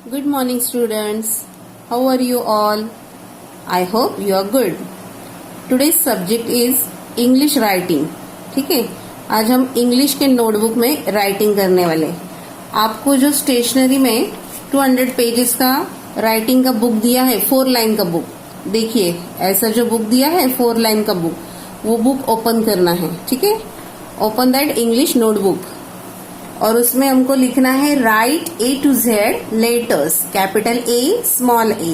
Good morning students. How are you all? I hope you are good. Today's subject is English writing. ठीक है, आज हम English के notebook में writing करने वाले। आपको जो स्टेशनरी में 200 पेजेस का राइटिंग का बुक दिया है, 4 लाइन का बुक, देखिए ऐसा जो बुक दिया है 4 लाइन का बुक, वो बुक ओपन करना है। ठीक है, ओपन दैट इंग्लिश नोटबुक और उसमें हमको लिखना है write A to Z letters, capital A small a,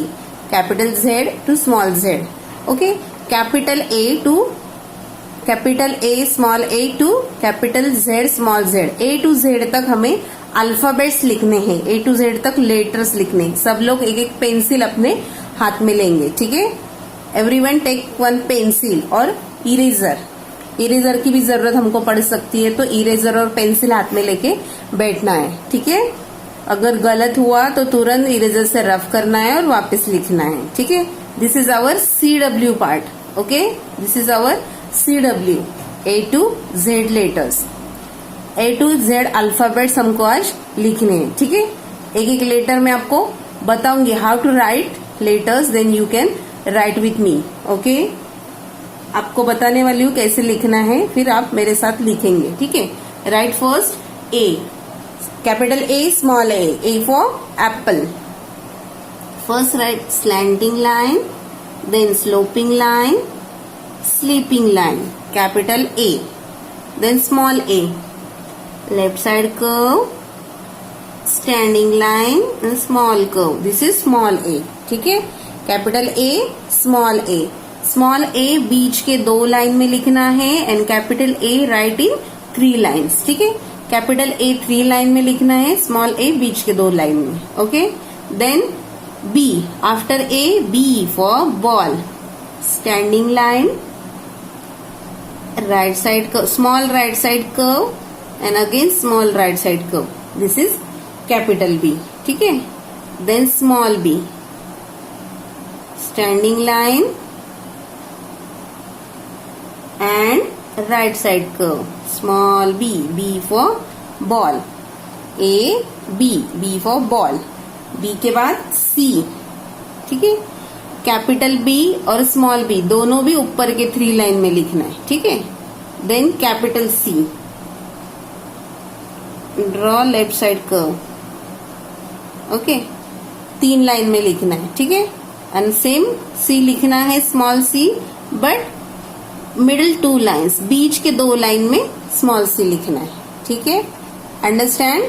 capital Z to small z। Okay, capital A to capital A small a to capital Z small z। A to Z तक हमें alphabets लिखने हैं, A to Z तक letters लिखने। सब लोग एक एक पेंसिल अपने हाथ में लेंगे। ठीक है, एवरीवन टेक 1 पेंसिल और इरेजर। इरेजर की भी जरूरत हमको पड़ सकती है, तो इरेजर और पेंसिल हाथ में लेके बैठना है। ठीक है, अगर गलत हुआ तो तुरंत इरेजर से रफ करना है और वापस लिखना है। ठीक है, this is our CW part. Okay, this is our CW, A to Z letters, A to Z alphabets हमको आज लिखने हैं। ठीक है, एक एक लेटर में आपको बताऊंगी how to write letters, then you can write with me. Okay, आपको बताने वाली हूँ कैसे लिखना है, फिर आप मेरे साथ लिखेंगे। ठीक है, write first A, capital A small a for apple. First write slanting line, then sloping line, sleeping line, capital A, then small a, left side curve, standing line and small curve, this is small a। ठीक है, capital A small a, small a बीच के 2 line में लिखना है and capital A write in 3 lines. ठीक है, capital A 3 line में लिखना है, स्मॉल a बीच के 2 लाइन में। Okay, then B, after A B for ball, standing line, right side curve, small right side curve and again small right side curve, this is capital B। ठीक है, then small b, standing line and right side curve, small b, B for ball, A B, B for ball, B के बाद C। ठीक है, capital B और small b दोनों भी ऊपर के 3 लाइन में लिखना है। ठीक है, then capital C, draw left side curve. Okay, 3 line में लिखना है। ठीक है, एंड सेम C लिखना है, small c, but middle 2 lines, बीच के 2 लाइन में स्मॉल c लिखना है। ठीक है, अंडरस्टैंड?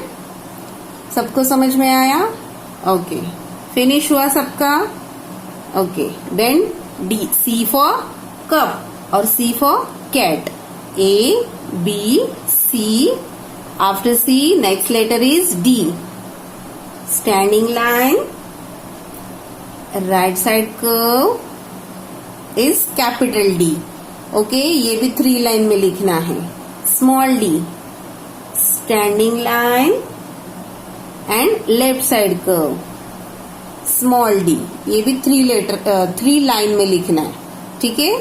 सबको समझ में आया? ओके, फिनिश हुआ सबका? Okay, then D, C for cup और C for cat, A B C, after C next letter is D, standing line, right side curve is capital D। Okay, ये भी 3 लाइन में लिखना है, small d, standing line and left side curve, small d, ये भी 3 line में लिखना है। ठीक है,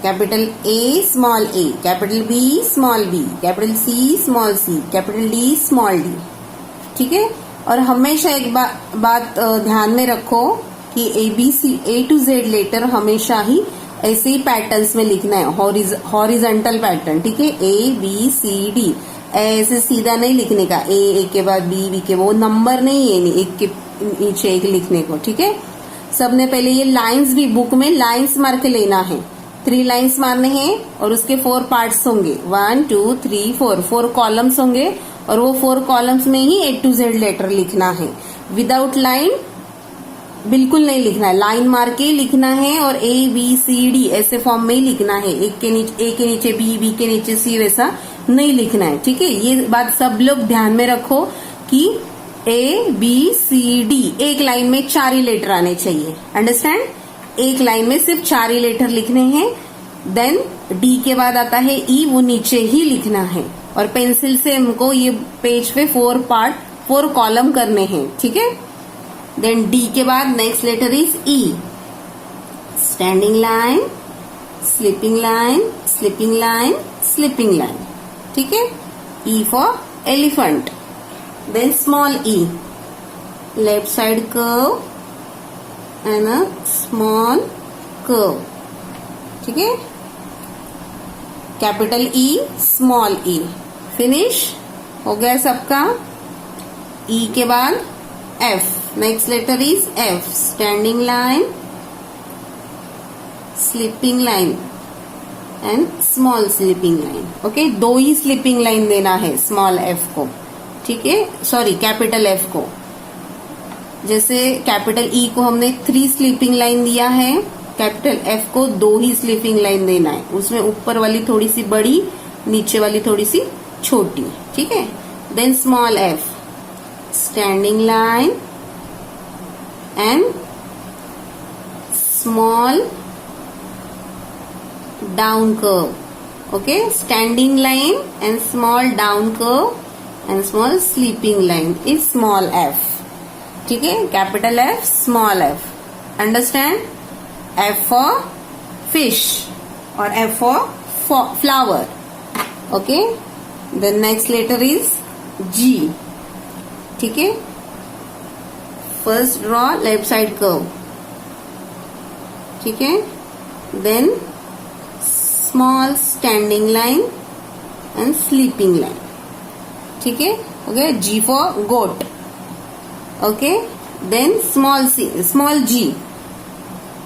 capital A small a, capital B small b, capital C small c, capital D small d। ठीक है, और हमेशा एक बात ध्यान में रखो कि A to Z लेटर हमेशा ही ऐसे ही पैटर्न्स में लिखना है, हॉरिजॉन्टल पैटर्न। ठीक है, A B C D, ऐसे सीधा नहीं लिखने का, A एक के बाद B के, वो नंबर नहीं है एक के नीचे एक लिखने को। ठीक है, सबने पहले ये लाइंस भी बुक में लाइंस मार के लेना है, 3 लाइंस मारने हैं और उसके 4 पार्ट्स होंगे, 1 2 3 4 कॉलम्स होंगे और वो 4 कॉलम्स में ही A to Z लेटर लिखना है। विदाउट लाइन बिल्कुल नहीं लिखना है, लाइन मार के लिखना है और A B C D ऐसे फॉर्म में ही लिखना है, A के नीचे B के नीचे C, वैसा नहीं लिखना है। ठीक है, ये बात सब लोग ध्यान में रखो कि A B C D एक लाइन में 4 ही लेटर आने चाहिए। अंडरस्टैंड? एक लाइन में सिर्फ 4 ही लेटर लिखने हैं। देन D के बाद आता है E, वो नीचे ही लिखना है और पेंसिल से हमको ये पेज पे 4 कॉलम करने हैं। ठीक है, देन D के बाद next letter is E, standing line, sleeping line, sleeping line, sleeping line. ठीक है, E for elephant, then small e, left side curve and a small curve. ठीक है, capital E small E. Finish हो गया सबका. E के बाद F. Next letter is F. Standing line, sleeping line and small sleeping line. Okay, 2 ही sleeping line देना है स्मॉल f को. ठीक है, सॉरी कैपिटल F को. जैसे कैपिटल E को हमने 3 स्लीपिंग लाइन दिया है, कैपिटल F को 2 ही स्लीपिंग लाइन देना है. उसमें ऊपर वाली थोड़ी सी बड़ी, नीचे वाली थोड़ी सी छोटी. ठीक है, then small f. Standing line and small down curve. Okay, standing line and small down curve and small sleeping line is small f. ठीक है, capital F small f. Understand? F for fish और F for flower. Okay, the next letter is G. ठीक है, first draw left side curve. ठीक है, then small standing line and sleeping line. ठीक है, okay. G for goat. Okay, then small G.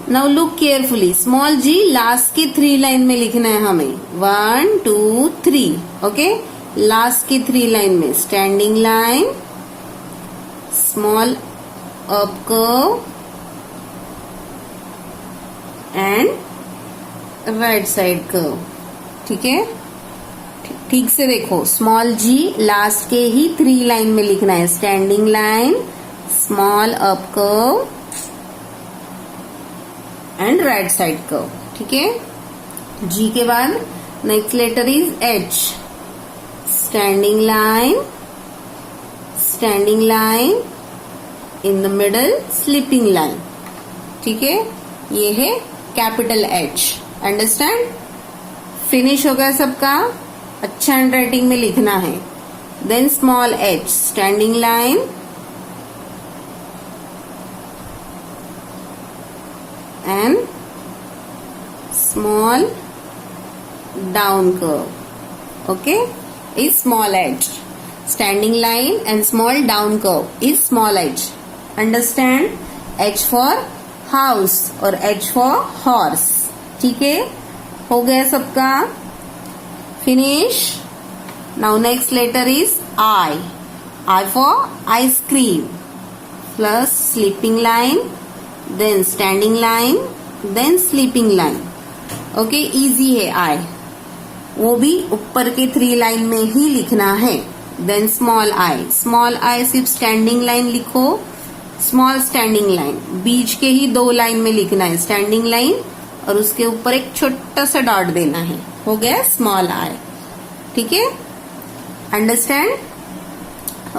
Now look carefully. स्मॉल G last की 3 line में लिखना है हमें. 1 2 3. ओके, लास्ट की 3 लाइन में standing line, small up curve and right side curve. ठीक है, ठीक से देखो. स्मॉल G लास्ट के ही 3 लाइन में लिखना है. Standing line, small up curve and right side curve. ठीक है, G के बाद next letter is H. Standing line in the middle sleeping line. ठीक है, ये है कैपिटल H. अंडरस्टैंड? फिनिश हो गया सबका. अच्छा हैंड राइटिंग में लिखना है. Then small h. Standing line, and small down curve. Okay, is small h. Standing line and small down curve is small h. Understand? H for house और H for horse. ठीक है, हो गया सबका. Finish. Now next letter is I. I for ice cream. Plus sleeping line, then standing line, then sleeping line. Okay, easy है I. वो भी ऊपर के 3 लाइन में ही लिखना है. Then small I. Small I सिर्फ स्टैंडिंग लाइन लिखो, स्मॉल स्टैंडिंग लाइन. बीच के ही 2 लाइन में लिखना है. स्टैंडिंग लाइन और उसके ऊपर एक छोटा सा डॉट देना है. हो गया स्मॉल I. ठीक है, understand?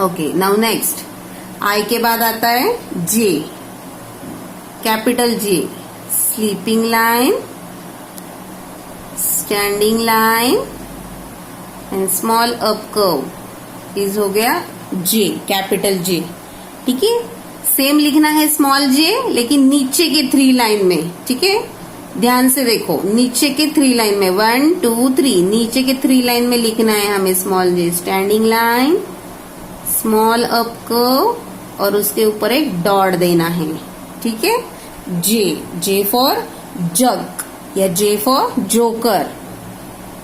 Okay, now next I के बाद आता है J. Capital J. Sleeping line, standing line and small up curve is हो गया J. Capital J. ठीक है, सेम लिखना है स्मॉल J लेकिन नीचे के 3 लाइन में. ठीक है, ध्यान से देखो. नीचे के 3 लाइन में 1 2 3. नीचे के 3 लाइन में लिखना है हमें small J. Standing line, small up curve और उसके ऊपर एक डॉट देना है. ठीक है, J फॉर जग या J फॉर जोकर.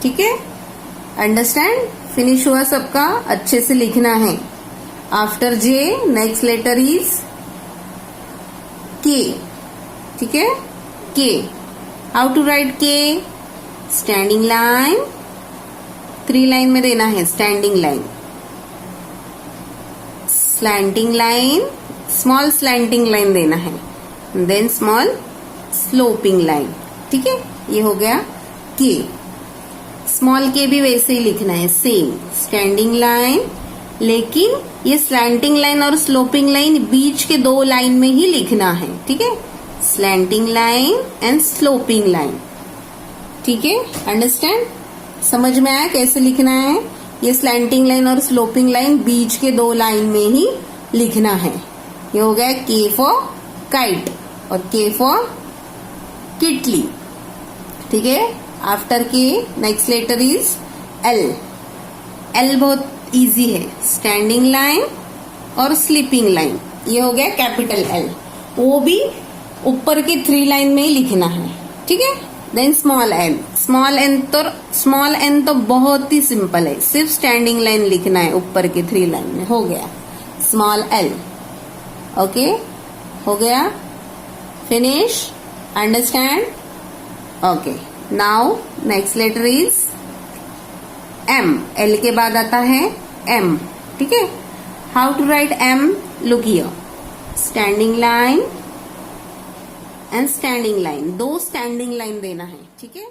ठीक है, अंडरस्टैंड? फिनिश हुआ सबका. अच्छे से लिखना है. After J next letter is K. ठीक है, K. How to write K? Standing line, 3 line में देना है. Standing line, slanting line, small slanting line देना है, देन स्मॉल स्लोपिंग लाइन. ठीक है, ये हो गया K. स्मॉल K भी वैसे ही लिखना है, सेम. स्टैंडिंग लाइन, लेकिन ये स्लैंटिंग लाइन और स्लोपिंग लाइन बीच के 2 लाइन में ही लिखना है. ठीक है, slanting line and sloping line. ठीक है, अंडरस्टैंड? समझ में आया कैसे लिखना है? ये स्लैंटिंग लाइन और स्लोपिंग लाइन बीच के 2 लाइन में ही लिखना है. ये हो गया K फॉर काइट और K फॉर किटली, ठीक है। After K next letter is L। L बहुत इजी है, स्टैंडिंग लाइन और स्लीपिंग लाइन, ये हो गया कैपिटल L। वो भी ऊपर की 3 लाइन में ही लिखना है, ठीक है। देन स्मॉल n तो बहुत ही सिंपल है, सिर्फ स्टैंडिंग लाइन लिखना है ऊपर की 3 लाइन में, हो गया स्मॉल l। ओके, हो गया, finish, understand. Okay, now next letter is M। L के बाद आता है M, ठीक है। How to write M? Look here, standing line and standing line, 2 standing line देना है, ठीक है।